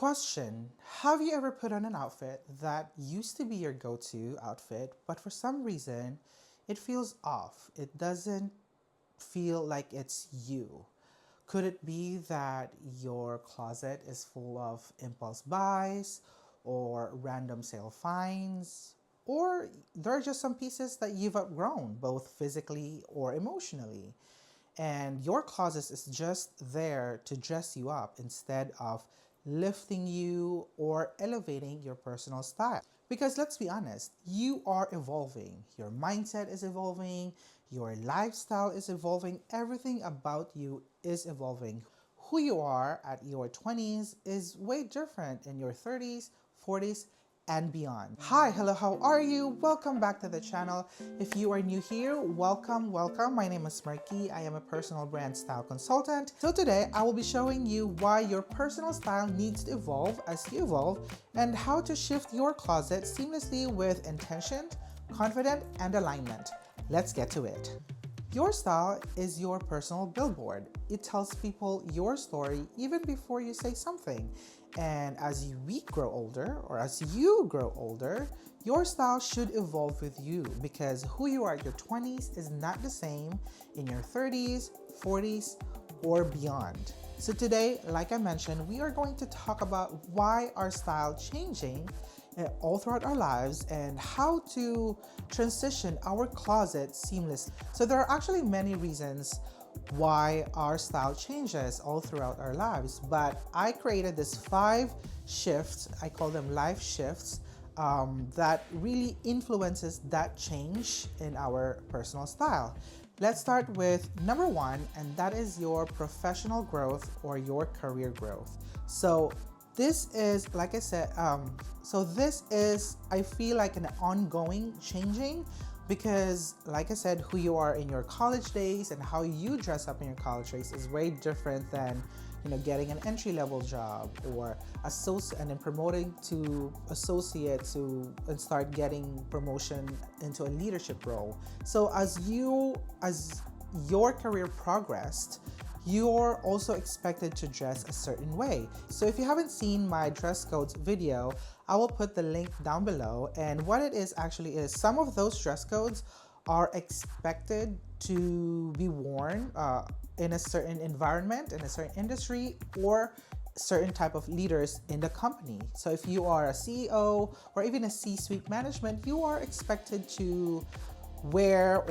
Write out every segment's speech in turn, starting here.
Question: have you ever put on an outfit that used to be your go-to outfit, but for some reason it feels off? It doesn't feel like it's you. Could it be that your closet is full of impulse buys or random sale finds? Or there are just some pieces that you've outgrown, both physically or emotionally, and your closet is just there to dress you up instead of lifting you or elevating your personal style. Because let's be honest, you are evolving. Your mindset is evolving, your lifestyle is evolving, everything about you is evolving. Who you are at your 20s is way different in your 30s, 40s, and beyond. Hi, hello, how are you? Welcome back to the channel. If you are new here, welcome. My name is Marky. I am a personal brand style consultant. So today I will be showing you why your personal style needs to evolve as you evolve and how to shift your closet seamlessly with intention, confidence, and alignment. Let's get to it. Your style is your personal billboard. It tells people your story even before you say something. And as we grow older, or as you grow older, your style should evolve with you, because who you are at your 20s is not the same in your 30s, 40s, or beyond. So today, like I mentioned, we are going to talk about why our style changing all throughout our lives and how to transition our closet seamlessly. So there are actually many reasons why our style changes all throughout our lives, but I created this 5 shifts, I call them life shifts, that really influences that change in our personal style. Let's start with number 1, and that is your professional growth or your career growth. So this is, like I said, this is, I feel like, an ongoing changing, because like I said, who you are in your college days and how you dress up in your college days is way different than, getting an entry-level job or associate and then promoting to associate and start getting promotion into a leadership role. So as your career progressed, you're also expected to dress a certain way. So if you haven't seen my dress codes video, I will put the link down below. And what it is actually is some of those dress codes are expected to be worn in a certain environment, in a certain industry, or certain type of leaders in the company. So if you are a CEO or even a C-suite management, you are expected to wear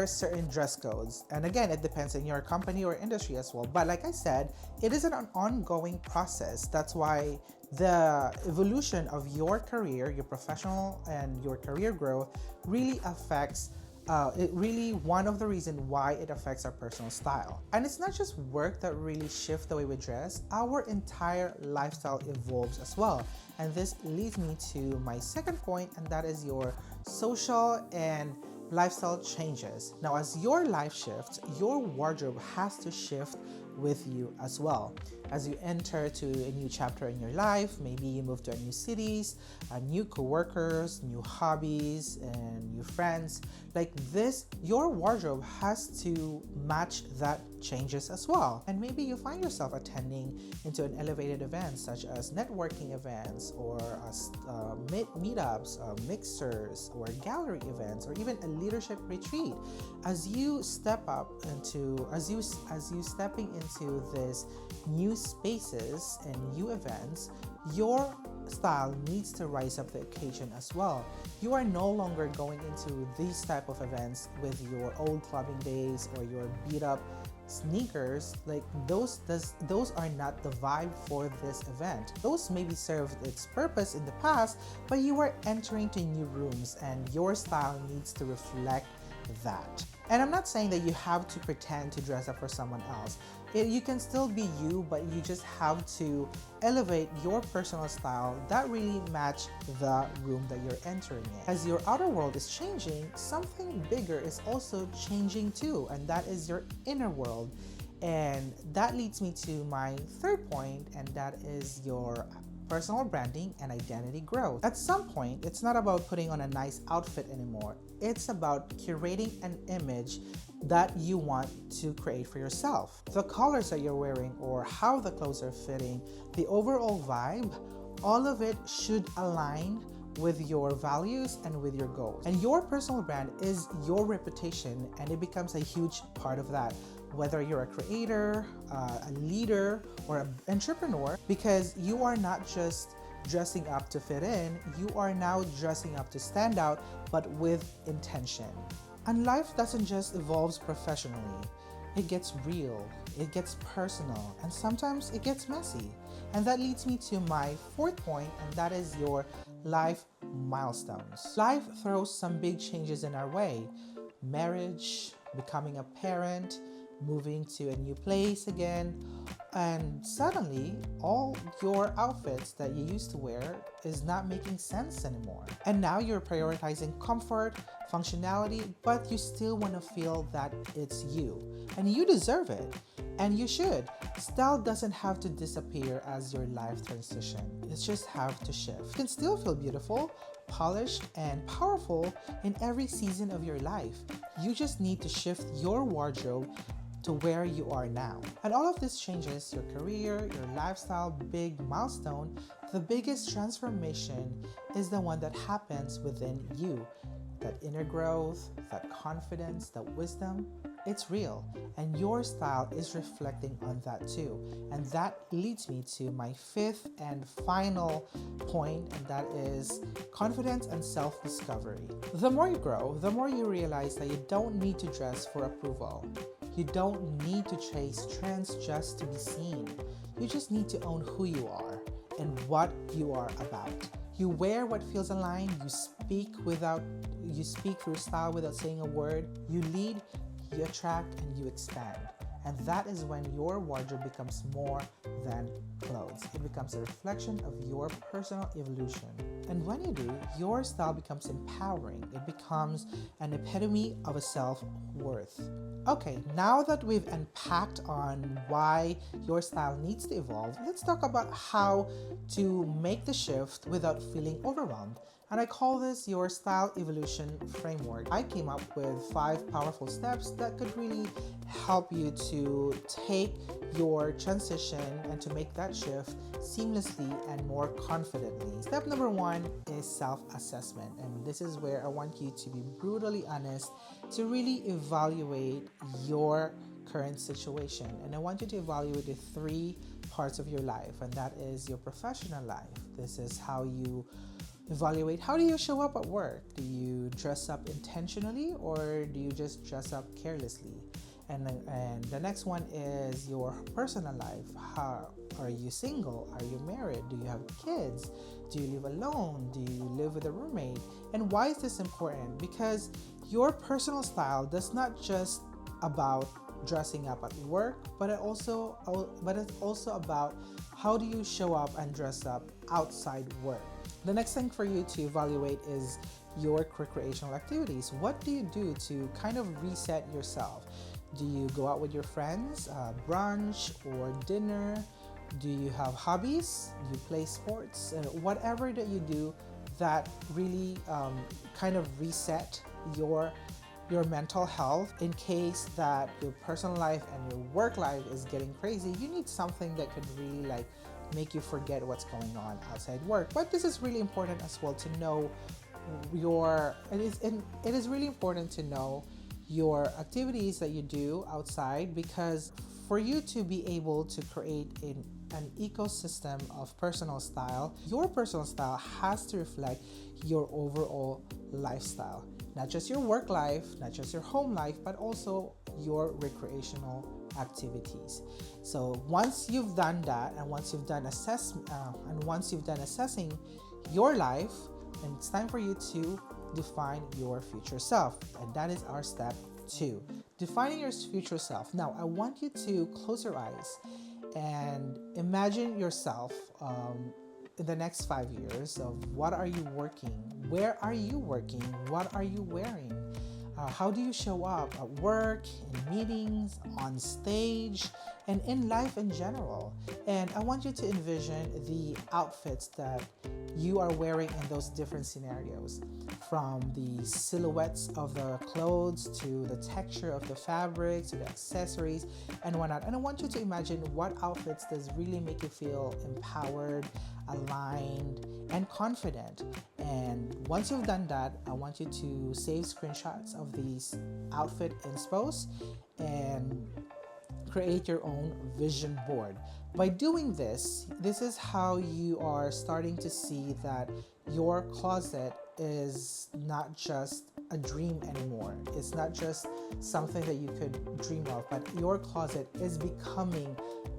certain dress codes. And again, it depends on your company or industry as well. But like I said, it is an ongoing process. That's why the evolution of your career, your professional and your career growth really affects one of the reasons why it affects our personal style. And it's not just work that really shifts the way we dress, our entire lifestyle evolves as well. And this leads me to my second point, and that is your social and lifestyle changes. Now, as your life shifts, your wardrobe has to shift with you as well. As you enter to a new chapter in your life, maybe you move to a new cities, new coworkers, new hobbies, and new friends. Like this, your wardrobe has to match that changes as well. And maybe you find yourself attending into an elevated event such as networking events or meetups, mixers, or gallery events, or even a leadership retreat. As you step up into, as you stepping into this new spaces and new events, your style needs to rise up the occasion as well. You are no longer going into these type of events with your old clubbing days or your beat up sneakers. Like those are not the vibe for this event. Those maybe served its purpose in the past, but you are entering to new rooms and your style needs to reflect that. And I'm not saying that you have to pretend to dress up for someone else. You can still be you, but you just have to elevate your personal style that really match the room that you're entering in. As your outer world is changing, something bigger is also changing too, and that is your inner world. And that leads me to my third point, and that is your personal branding and identity growth. At some point, it's not about putting on a nice outfit anymore. It's about curating an image that you want to create for yourself. The colors that you're wearing or how the clothes are fitting, the overall vibe, all of it should align with your values and with your goals. And your personal brand is your reputation, and it becomes a huge part of that. Whether you're a creator, a leader, or an entrepreneur, because you are not just dressing up to fit in, you are now dressing up to stand out, but with intention. And life doesn't just evolve professionally. It gets real, it gets personal, and sometimes it gets messy. And that leads me to my fourth point, and that is your life milestones. Life throws some big changes in our way. Marriage, becoming a parent, moving to a new place again, and suddenly all your outfits that you used to wear is not making sense anymore. And now you're prioritizing comfort, functionality, but you still want to feel that it's you. And you deserve it. And you should. Style doesn't have to disappear as your life transition. It just have to shift. You can still feel beautiful, polished, and powerful in every season of your life. You just need to shift your wardrobe to where you are now. And all of this changes your career, your lifestyle, big milestone. The biggest transformation is the one that happens within you. That inner growth, that confidence, that wisdom, it's real. And your style is reflecting on that too. And that leads me to my fifth and final point, and that is confidence and self-discovery. The more you grow, the more you realize that you don't need to dress for approval. You don't need to chase trends just to be seen. You just need to own who you are and what you are about. You wear what feels aligned, you speak through style without saying a word, you lead, you attract, and you expand. And that is when your wardrobe becomes more than clothes. It becomes a reflection of your personal evolution. And when you do, your style becomes empowering. It becomes an epitome of a self-worth. Okay, now that we've unpacked on why your style needs to evolve, let's talk about how to make the shift without feeling overwhelmed. And I call this your style evolution framework. I came up with 5 powerful steps that could really help you to take your transition and to make that shift seamlessly and more confidently. Step number 1 is self-assessment. And this is where I want you to be brutally honest to really evaluate your current situation. And I want you to evaluate the 3 parts of your life, and that is your professional life. This is how you evaluate how do you show up at work. Do you dress up intentionally or do you just dress up carelessly? And the next one is your personal life. How are you single? Are you married? Do you have kids? Do you live alone? Do you live with a roommate? And why is this important? Because your personal style does not just about dressing up at work, but it's also about how do you show up and dress up outside work. The next thing for you to evaluate is your recreational activities. What do you do to kind of reset yourself? Do you go out with your friends, brunch or dinner? Do you have hobbies? Do you play sports? Whatever that you do that really kind of reset your mental health in case that your personal life and your work life is getting crazy. You need something that could really make you forget what's going on outside work. But this is really important as well to know it is really important to know your activities that you do outside, because for you to be able to create an ecosystem of personal style, your personal style has to reflect your overall lifestyle. Not just your work life, not just your home life, but also your recreational activities. So once you've done that, and once you've done assessing your life, then it's time for you to define your future self. And that is our step 2, defining your future self. Now, I want you to close your eyes and imagine yourself in the next 5 years of what are you working, where are you working, what are you wearing, how do you show up at work, in meetings, on stage, and in life in general. And I want you to envision the outfits that you are wearing in those different scenarios, from the silhouettes of the clothes to the texture of the fabrics to the accessories and whatnot. And I want you to imagine what outfits does really make you feel empowered, aligned, and confident. And once you've done that, I want you to save screenshots of these outfit inspos and create your own vision board. By doing this, this is how you are starting to see that your closet is not just a dream anymore. It's not just something that you could dream of, but your closet is becoming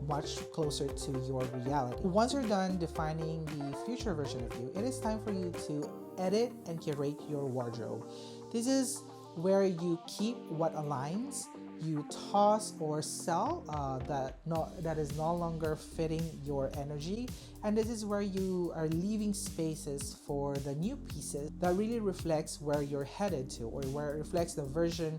much closer to your reality. Once you're done defining the future version of you, it is time for you to edit and curate your wardrobe. This is where you keep what aligns, you toss or sell that is no longer fitting your energy, and this is where you are leaving spaces for the new pieces that really reflects where you're headed to, or where it reflects the vision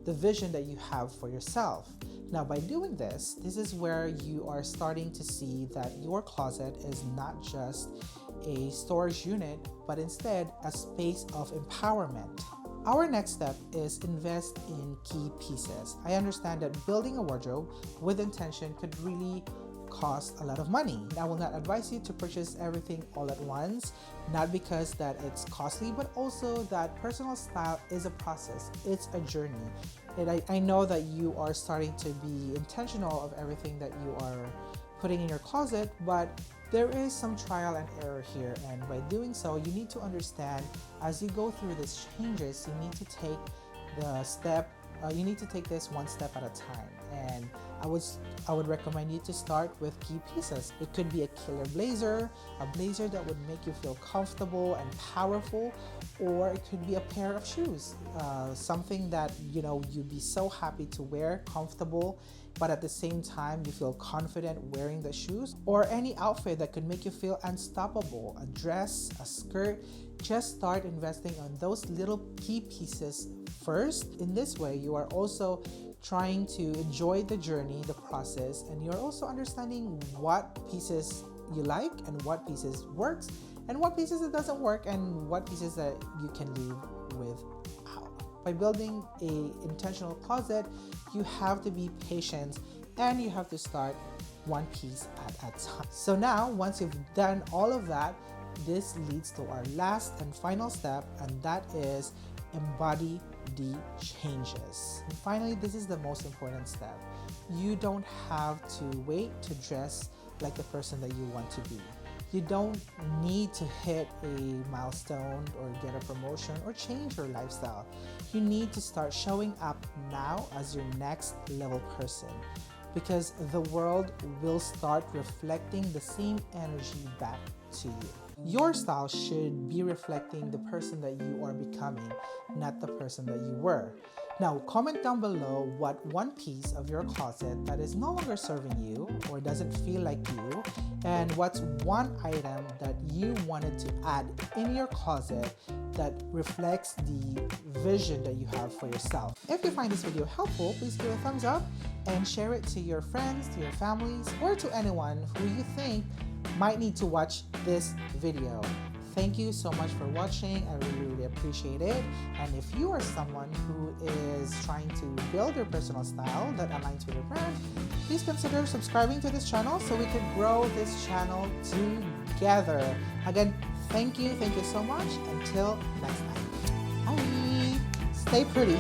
that you have for yourself. Now, by doing this is where you are starting to see that your closet is not just a storage unit, but instead a space of empowerment. Our next step is invest in key pieces. I understand that building a wardrobe with intention could really cost a lot of money. I will not advise you to purchase everything all at once, not because that it's costly, but also that personal style is a process. It's a journey. And I know that you are starting to be intentional of everything that you are putting in your closet, but there is some trial and error here, and by doing so, you need to understand as you go through these changes, you need to take this one step at a time. And I would recommend you to start with key pieces. It could be a killer blazer, a blazer that would make you feel comfortable and powerful, or it could be a pair of shoes, something that you'd be so happy to wear, comfortable, but at the same time you feel confident wearing the shoes, or any outfit that could make you feel unstoppable, a dress, a skirt. Just start investing on those little key pieces first. In this way, you are also trying to enjoy the journey, the process, and you're also understanding what pieces you like and what pieces works and what pieces it doesn't work and what pieces that you can live without. By building a intentional closet, you have to be patient and you have to start one piece at a time. So now, once you've done all of that, this leads to our last and final step, and that is embody the changes. And finally, this is the most important step. You don't have to wait to dress like the person that you want to be. You don't need to hit a milestone or get a promotion or change your lifestyle. You need to start showing up now as your next level person, because the world will start reflecting the same energy back to you. Your style should be reflecting the person that you are becoming, not the person that you were. Now, comment down below what one piece of your closet that is no longer serving you or doesn't feel like you, and what's one item that you wanted to add in your closet that reflects the vision that you have for yourself. If you find this video helpful, please give it a thumbs up and share it to your friends, to your families, or to anyone who you think might need to watch this video. Thank you so much for watching. I really appreciate it. And if you are someone who is trying to build your personal style that aligns with your brand, please consider subscribing to this channel so we can grow this channel together. Again, thank you so much. Until next time. Bye. Stay pretty.